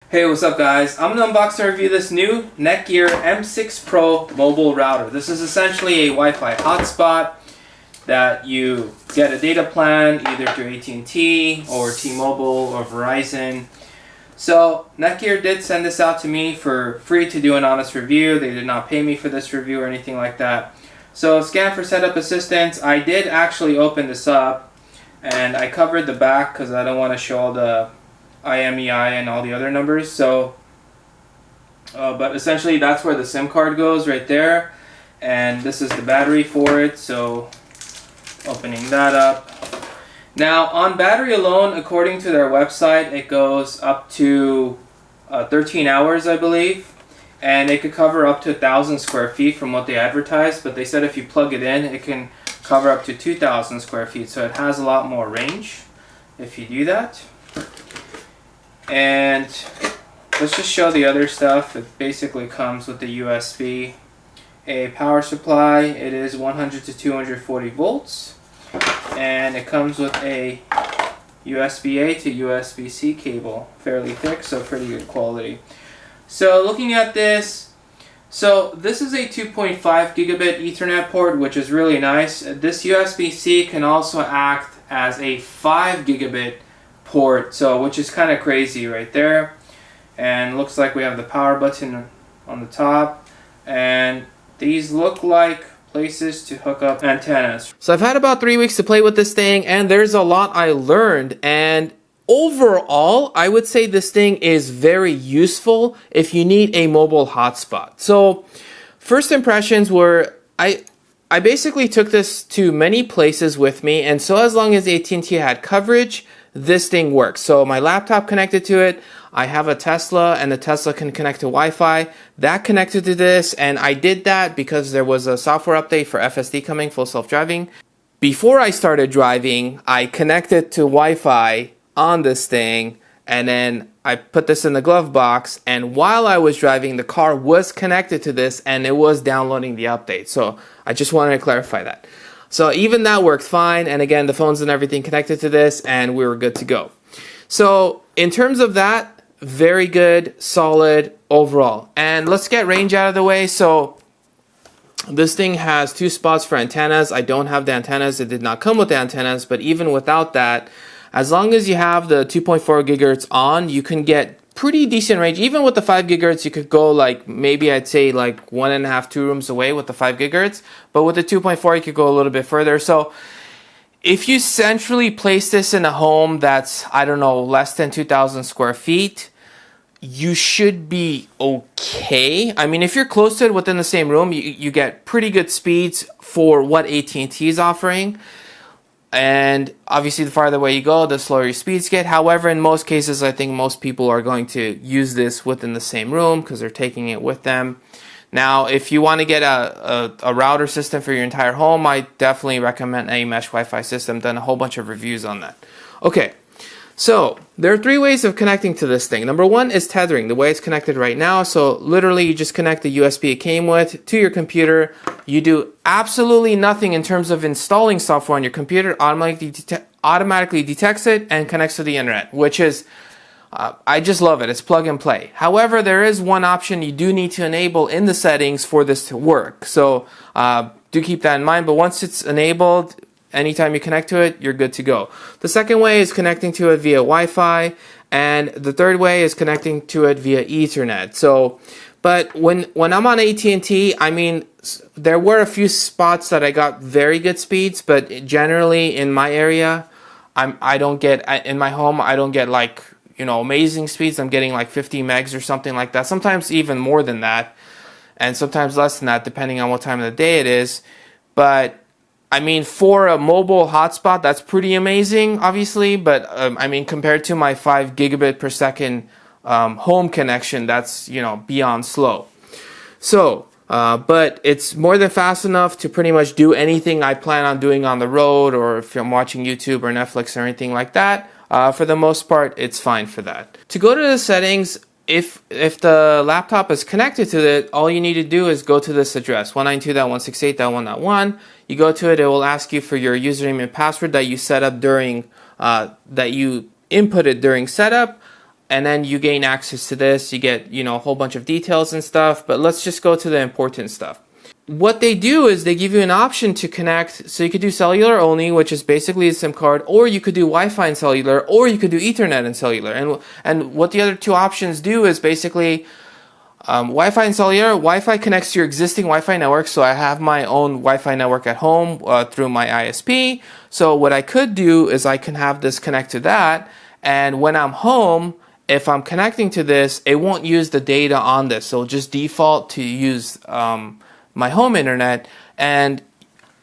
Hey, what's up guys? I'm going to unbox and review this new NETGEAR M6 Pro mobile router. This is essentially a Wi-Fi hotspot that you get a data plan either through at&t or T-Mobile or Verizon. So NETGEAR did send this out to me for free to do an honest review. They did not pay me for this review or anything like that. So scan for setup assistance. I did actually open this up and I covered the back because I don't want to show all the IMEI and all the other numbers. So but essentially that's where the SIM card goes right there, and this is the battery for it. So opening that up. Now on battery alone, according to their website, it goes up to 13 hours I believe, and it could cover up to 1,000 square feet from what they advertised, but they said if you plug it in it can cover up to 2,000 square feet, so it has a lot more range if you do that. And let's just show the other stuff. It basically comes with the USB, a power supply. It is 100 to 240 volts, and it comes with a USB-A to USB-C cable, fairly thick, so pretty good quality. So looking at this, so this is a 2.5 gigabit Ethernet port, which is really nice. This USB-C can also act as a 5 gigabit port, so which is kind of crazy right there. And looks like we have the power button on the top, and these look like places to hook up antennas. So I've had about 3 weeks to play with this thing, and there's a lot I learned, and overall I would say this thing is very useful if you need a mobile hotspot. So first impressions were I basically took this to many places with me, and so as long as at&t had coverage, this thing works. So my laptop connected to it, I have a Tesla, and the Tesla can connect to Wi-Fi. That connected to this, and I did that because there was a software update for FSD coming, full self-driving. Before I started driving, I connected to Wi-Fi on this thing, and then I put this in the glove box, and while I was driving, the car was connected to this, and it was downloading the update. So I just wanted to clarify that. So even that worked fine, and again, the phones and everything connected to this, and we were good to go. So in terms of that, very good, solid overall. And let's get range out of the way. So this thing has 2 spots for antennas. I don't have the antennas. It did not come with the antennas, but even without that, as long as you have the 2.4 gigahertz on, you can get pretty decent range. Even with the 5 gigahertz, you could go like, maybe I'd say like 1.5, 2 rooms away with the 5 gigahertz. But with the 2.4, you could go a little bit further. So if you centrally place this in a home that's, I don't know, less than 2,000 square feet, you should be okay. I mean, if you're close to it within the same room, you get pretty good speeds for what at&t is offering. And obviously the farther away you go, the slower your speeds get. However, in most cases, I think most people are going to use this within the same room because they're taking it with them. Now, if you want to get a router system for your entire home, I definitely recommend a mesh Wi-Fi system. Done a whole bunch of reviews on that. Okay, so there are 3 ways of connecting to this thing. Number 1 is tethering, the way it's connected right now. So literally you just connect the USB it came with to your computer. You do absolutely nothing in terms of installing software on your computer. Automatically detects it and connects to the internet, which is, I just love it. It's plug and play. However, there is one option you do need to enable in the settings for this to work. So do keep that in mind. But once it's enabled, anytime you connect to it, you're good to go. The second way is connecting to it via Wi-Fi, and the third way is connecting to it via Ethernet. So, but when I'm on at&t, I mean, there were a few spots that I got very good speeds, but generally in my area, I don't get, in my home, I don't get like, you know, amazing speeds. I'm getting like 50 megs or something like that. Sometimes even more than that, and sometimes less than that, depending on what time of the day it is. But I mean, for a mobile hotspot, that's pretty amazing, obviously. But I mean, compared to my 5 gigabit per second home connection, that's, you know, beyond slow. So, but it's more than fast enough to pretty much do anything I plan on doing on the road, or if I'm watching YouTube or Netflix or anything like that. For the most part, it's fine for that. To go to the settings, if the laptop is connected to it, all you need to do is go to this address, 192.168.1.1. You go to it, it will ask you for your username and password that you set up during, that you inputted during setup. and then you gain access to this. You get, you know, a whole bunch of details and stuff, but let's just go to the important stuff. What they do is they give you an option to connect, so you could do cellular only, which is basically a SIM card, or you could do Wi-Fi and cellular, or you could do Ethernet and cellular. And what the other two options do is basically Wi-Fi and cellular. Wi-Fi connects to your existing Wi-Fi network, so I have my own Wi-Fi network at home through my ISP. So what I could do is I can have this connect to that, and when I'm home, if I'm connecting to this, it won't use the data on this. So it'll just default to use my home internet. And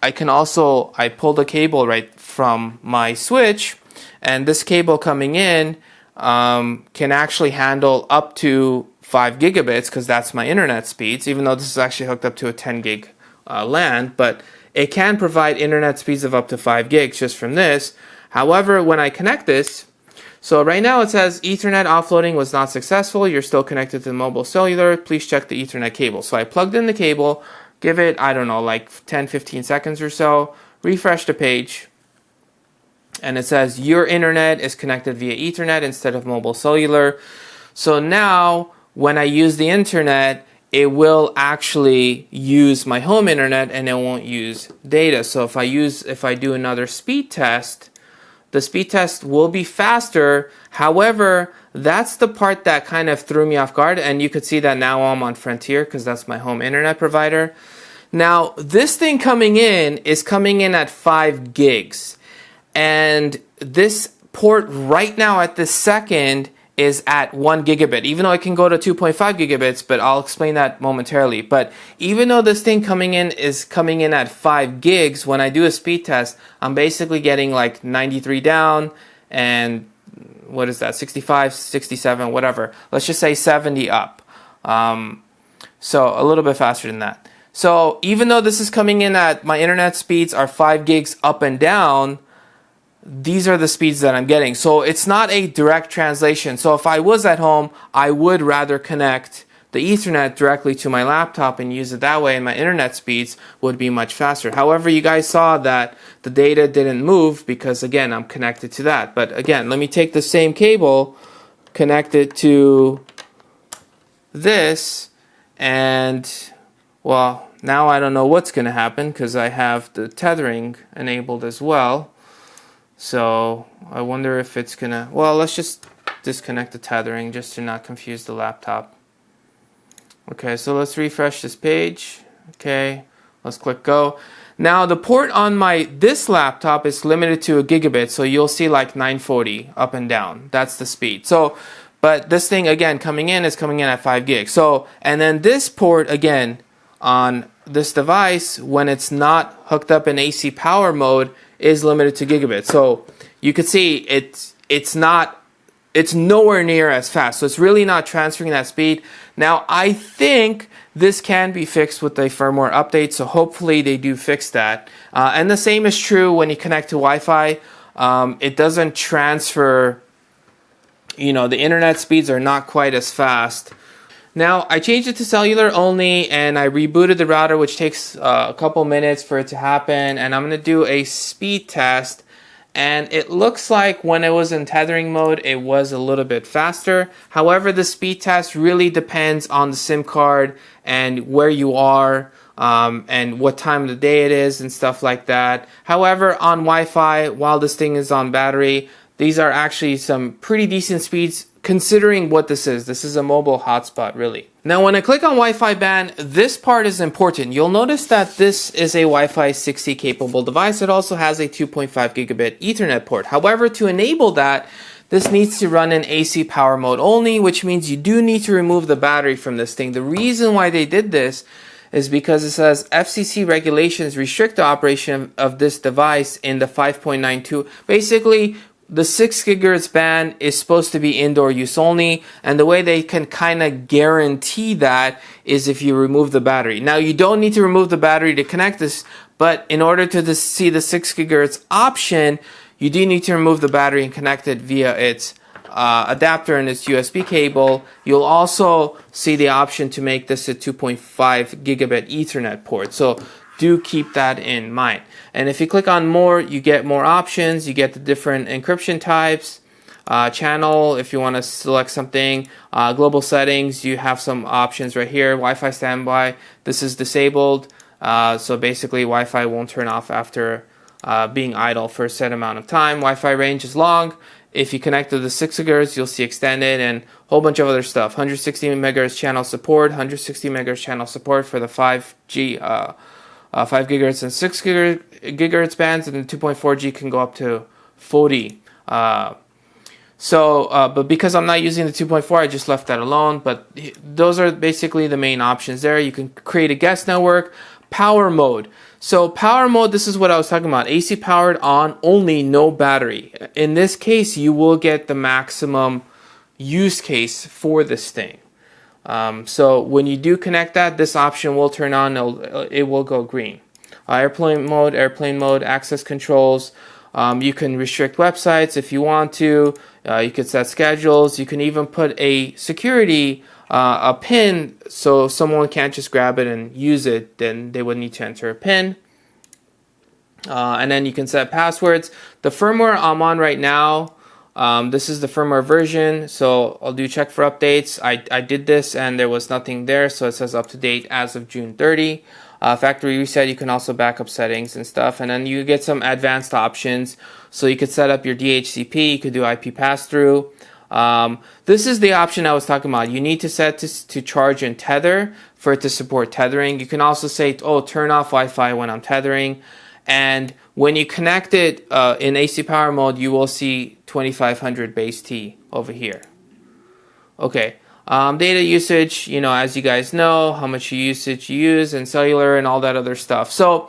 I can also, I pull the cable right from my switch, and this cable coming in can actually handle up to 5 gigabits, because that's my internet speeds, even though this is actually hooked up to a 10 gig LAN, but it can provide internet speeds of up to 5 gigs just from this. However, when I connect this, so right now it says Ethernet offloading was not successful. You're still connected to the mobile cellular. Please check the Ethernet cable. So I plugged in the cable, give it, I don't know, like 10-15 seconds or so, refresh the page, and it says your internet is connected via Ethernet instead of mobile cellular. So now when I use the internet, it will actually use my home internet and it won't use data. So if I do another speed test, the speed test will be faster. However, that's the part that kind of threw me off guard, and you could see that now I'm on Frontier because that's my home internet provider. Now, this thing coming in is coming in at 5 gigs, and this port right now at this second is at 1 gigabit, even though it can go to 2.5 gigabits, but I'll explain that momentarily. But even though this thing coming in at 5 gigs, when I do a speed test, I'm basically getting like 93 down and what is that, 65, 67, whatever. Let's just say 70 up. So a little bit faster than that. So even though this is coming in at, my internet speeds are 5 gigs up and down, these are the speeds that I'm getting. So it's not a direct translation. So if I was at home, I would rather connect the Ethernet directly to my laptop and use it that way, and my internet speeds would be much faster. However, you guys saw that the data didn't move because, again, I'm connected to that. But again, let me take the same cable, connect it to this, and well, now I don't know what's going to happen because I have the tethering enabled as well. So I wonder if it's gonna, well, let's just disconnect the tethering just to not confuse the laptop. Okay, so let's refresh this page. Okay, let's click go. Now the port on this laptop is limited to 1 gigabit, so you'll see like 940 up and down. That's the speed. So, but this thing again coming in is coming in at 5 gigs. So, and then this port again on this device, when it's not hooked up in AC power mode, is limited to gigabit. So you could see it's nowhere near as fast. So it's really not transferring that speed. Now I think this can be fixed with a firmware update, so hopefully they do fix that. And the same is true when you connect to Wi-Fi. It doesn't transfer, you know, the internet speeds are not quite as fast. Now, I changed it to cellular only, and I rebooted the router, which takes a couple minutes for it to happen, and I'm going to do a speed test, and it looks like when it was in tethering mode, it was a little bit faster. However, the speed test really depends on the SIM card and where you are, and what time of the day it is and stuff like that. However, on Wi-Fi, while this thing is on battery, these are actually some pretty decent speeds considering what this is. This is a mobile hotspot, really. Now, when I click on Wi-Fi ban, this part is important. You'll notice that this is a Wi-Fi 6E capable device. It also has a 2.5 gigabit Ethernet port. However, to enable that, this needs to run in AC power mode only, which means you do need to remove the battery from this thing. The reason why they did this is because it says FCC regulations restrict the operation of this device in the 5.92. Basically, the 6 gigahertz band is supposed to be indoor use only, and the way they can kind of guarantee that is if you remove the battery. Now, you don't need to remove the battery to connect this, but in order to see the 6 gigahertz option, you do need to remove the battery and connect it via its adapter and its USB cable. You'll also see the option to make this a 2.5 gigabit Ethernet port. So do keep that in mind. And if you click on more, you get more options. You get the different encryption types. channel, if you want to select something. Global settings, you have some options right here. Wi-Fi standby, this is disabled. So basically Wi-Fi won't turn off after being idle for a set amount of time. Wi-Fi range is long. If you connect to the 6 GHz, you'll see extended and a whole bunch of other stuff. 160 MHz channel support, 160 MHz channel support for the 5G, 5 GHz and 6 GHz bands, and the 2.4G can go up to 40. But because I'm not using the 2.4, I just left that alone. But those are basically the main options there. You can create a guest network. Power mode. So power mode, this is what I was talking about. AC powered on only, no battery. In this case, you will get the maximum use case for this thing. So when you do connect that, this option will turn on. It will go green. Airplane mode, access controls. You can restrict websites if you want to. You could set schedules. You can even put a security a pin, so someone can't just grab it and use it. Then they would need to enter a pin. And then you can set passwords. The firmware I'm on right now, this is the firmware version, so I'll do check for updates. I did this and there was nothing there, so it says up to date as of June 30. Factory reset, you can also backup settings and stuff, and then you get some advanced options. So you could set up your DHCP, you could do IP pass-through. This is the option I was talking about. You need to set to charge and tether for it to support tethering. You can also say, oh, turn off Wi-Fi when I'm tethering. And when you connect it in AC power mode, you will see 2500 base T over here. Okay. Data usage, you know, as you guys know, how much usage you use, and cellular and all that other stuff. So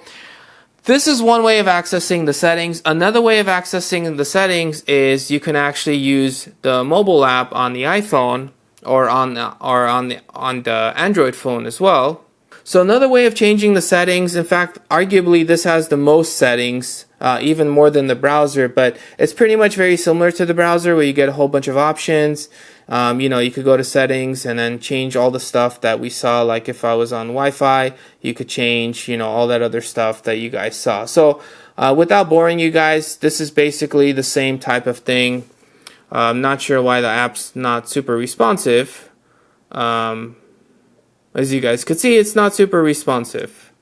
this is one way of accessing the settings. Another way of accessing the settings is you can actually use the mobile app on the iPhone or on the Android phone as well. So another way of changing the settings, in fact, arguably this has the most settings, even more than the browser, but it's pretty much very similar to the browser where you get a whole bunch of options. You know, you could go to settings and then change all the stuff that we saw. Like if I was on Wi-Fi, you could change, you know, all that other stuff that you guys saw. So without boring you guys, this is basically the same type of thing. I'm not sure why the app's not super responsive. As you guys could see, it's not super responsive.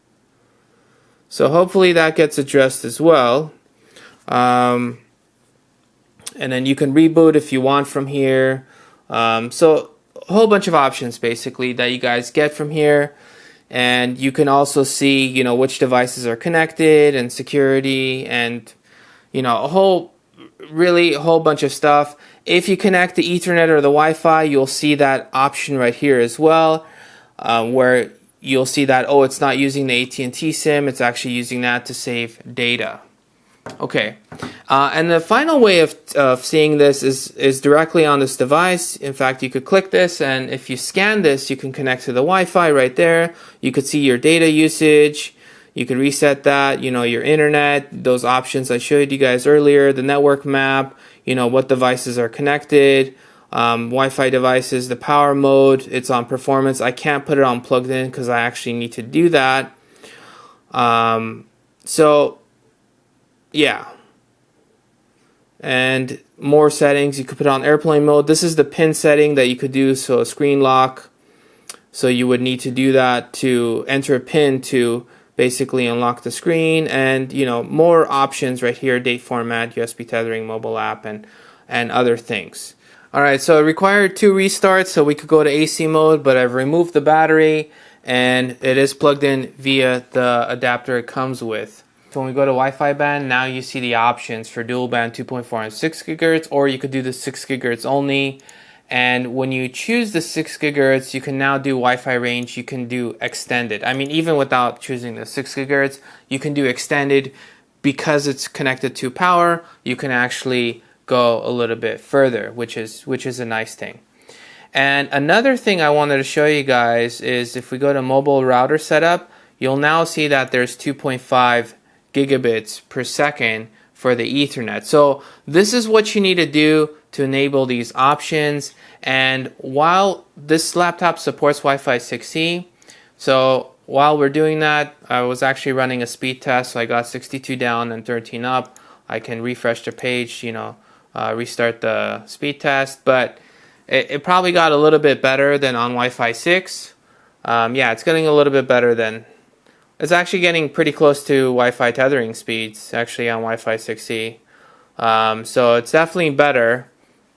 So hopefully that gets addressed as well. And then you can reboot if you want from here. So a whole bunch of options basically that you guys get from here. And you can also see, you know, which devices are connected and security and, you know, a whole bunch of stuff. If you connect the Ethernet or the Wi-Fi, you'll see that option right here as well. Where you'll see that, oh, it's not using the at&t SIM, it's actually using that to save data. Okay, and the final way of seeing this is directly on this device. In fact, you could click this, and if you scan this, you can connect to the Wi-Fi right there. You could see your data usage. You can reset that, you know, your internet, those options I showed you guys earlier, the network map, you know, what devices are connected. Wi-Fi devices, the power mode, it's on performance. I can't put it on plugged in because I actually need to do that. So yeah, and more settings. You could put it on airplane mode. This is the pin setting that you could do, so a screen lock. So you would need to do that to enter a pin to basically unlock the screen, and you know, more options right here, date format, USB tethering, mobile app, and other things. Alright, so it required 2 restarts, so we could go to AC mode, but I've removed the battery and it is plugged in via the adapter it comes with. So when we go to Wi-Fi band, now you see the options for dual band 2.4 and 6 GHz, or you could do the 6 GHz only. And when you choose the 6 GHz, you can now do Wi-Fi range, you can do extended. I mean, even without choosing the 6 GHz, you can do extended because it's connected to power. You can actually go a little bit further, which is a nice thing. And another thing I wanted to show you guys is if we go to mobile router setup, you'll now see that there's 2.5 gigabits per second for the Ethernet. So this is what you need to do to enable these options. And while this laptop supports Wi-Fi 6E, so while we're doing that, I was actually running a speed test, so I got 62 down and 13 up. I can refresh the page, you know, restart the speed test, but it probably got a little bit better than on Wi-Fi 6. Yeah, it's getting a little bit better than, it's actually getting pretty close to Wi-Fi tethering speeds actually on Wi-Fi 6E. So it's definitely better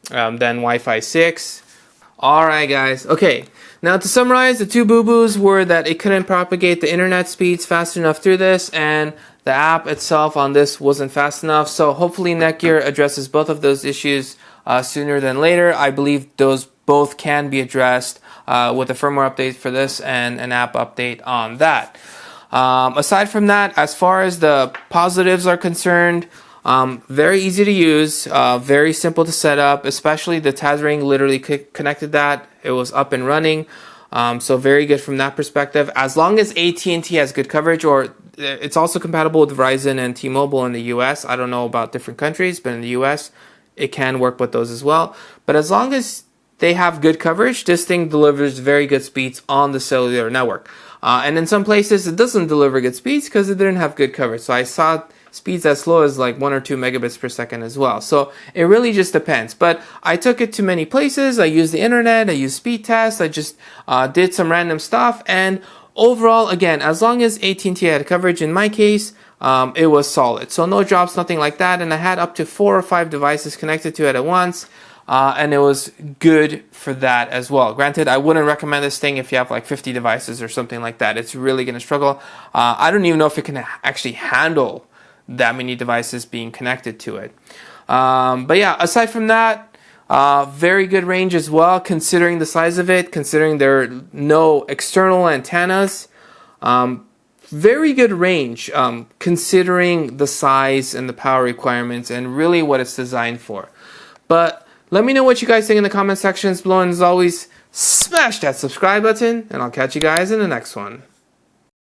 than Wi-Fi 6. Alright guys, okay, now to summarize, the two boo-boos were that it couldn't propagate the internet speeds fast enough through this, and the app itself on this wasn't fast enough. So hopefully NETGEAR addresses both of those issues sooner than later. I believe those both can be addressed with a firmware update for this and an app update on that. Aside from that, as far as the positives are concerned, very easy to use, very simple to set up, especially the tethering literally connected that. It was up and running. So very good from that perspective. As long as at&t has good coverage, or it's also compatible with Verizon and T-Mobile in the US. I don't know about different countries, but in the US, it can work with those as well. But as long as they have good coverage, this thing delivers very good speeds on the cellular network. And in some places, it doesn't deliver good speeds because it didn't have good coverage. So I saw speeds as slow as like 1 or 2 megabits per second as well. So it really just depends. But I took it to many places. I used the internet. I used speed tests. I just did some random stuff. And overall, again, as long as at&t had coverage, in my case, it was solid. So no drops, nothing like that. And I had up to 4 or 5 devices connected to it at once. And it was good for that as well. Granted, I wouldn't recommend this thing if you have like 50 devices or something like that. It's really going to struggle. I don't even know if it can actually handle that many devices being connected to it. But yeah, aside from that, very good range as well, considering the size of it, considering there are no external antennas. Very good range, considering the size and the power requirements and really what it's designed for. But let me know what you guys think in the comment sections below, and as always, smash that subscribe button, and I'll catch you guys in the next one.